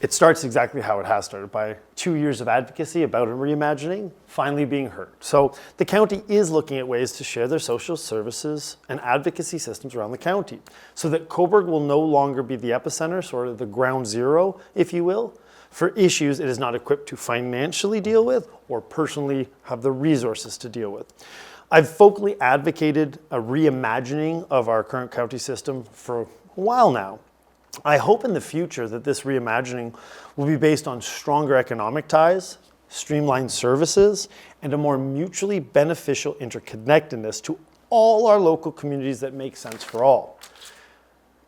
It starts exactly how it has started, by 2 years of advocacy about reimagining finally being heard. So the county is looking at ways to share their social services and advocacy systems around the county so that Cobourg will no longer be the epicenter, sort of the ground zero, if you will, for issues it is not equipped to financially deal with or personally have the resources to deal with. I've vocally advocated a reimagining of our current county system for a while now. I hope in the future that this reimagining will be based on stronger economic ties, streamlined services, and a more mutually beneficial interconnectedness to all our local communities that make sense for all.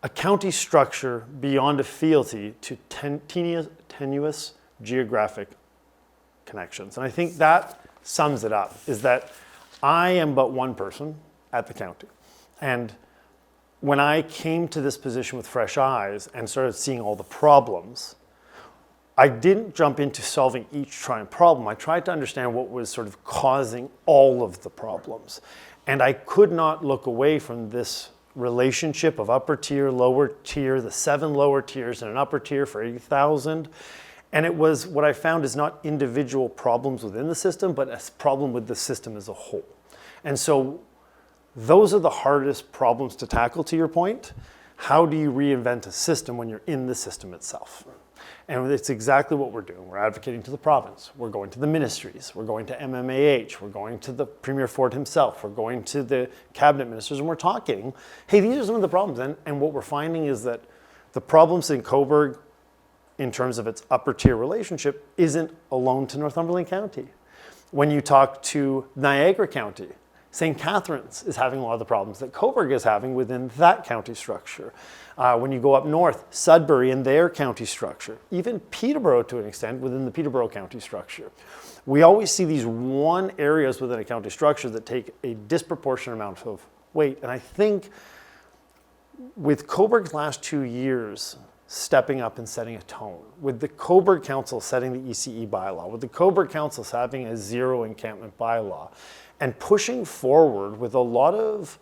A county structure beyond a fealty to tenuous geographic connections. And I think that sums it up, is that I am but one person at the county. And when I came to this position with fresh eyes and started seeing all the problems, I didn't jump into solving each trying problem. I tried to understand what was sort of causing all of the problems. And I could not look away from this relationship of upper tier, lower tier, the 7 lower tiers and an upper tier for 80,000. And it was, what I found is not individual problems within the system, but a problem with the system as a whole. And so those are the hardest problems to tackle, to your point. How do you reinvent a system when you're in the system itself? And it's exactly what we're doing. We're advocating to the province. We're going to the ministries. We're going to MMAH. We're going to the Premier Ford himself. We're going to the cabinet ministers, and we're talking, hey, these are some of the problems. And what we're finding is that the problems in Cobourg, in terms of its upper tier relationship, isn't alone to Northumberland County. When you talk to Niagara County, St. Catharines is having a lot of the problems that Cobourg is having within that county structure. When you go up north, Sudbury and their county structure, even Peterborough to an extent within the Peterborough county structure. We always see these one areas within a county structure that take a disproportionate amount of weight. And I think with Cobourg's last 2 years stepping up and setting a tone, with the Cobourg Council setting the ECE bylaw, with the Cobourg Council having a zero encampment bylaw, and pushing forward with a lot of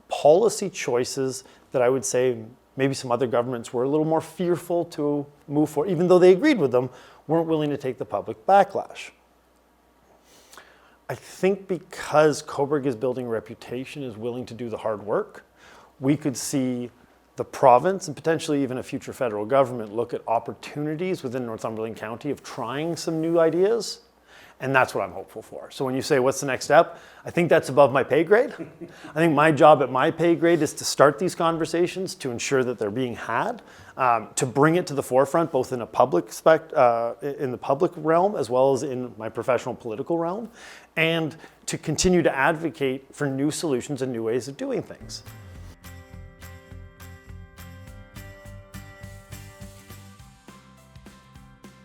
policy choices that I would say maybe some other governments were a little more fearful to move forward, even though they agreed with them, weren't willing to take the public backlash. I think because Cobourg is building a reputation, is willing to do the hard work, we could see the province and potentially even a future federal government look at opportunities within Northumberland County of trying some new ideas. And that's what I'm hopeful for. So when you say, what's the next step? I think that's above my pay grade. I think my job at my pay grade is to start these conversations, to ensure that they're being had, to bring it to the forefront, both in a public in the public realm, as well as in my professional political realm, and to continue to advocate for new solutions and new ways of doing things.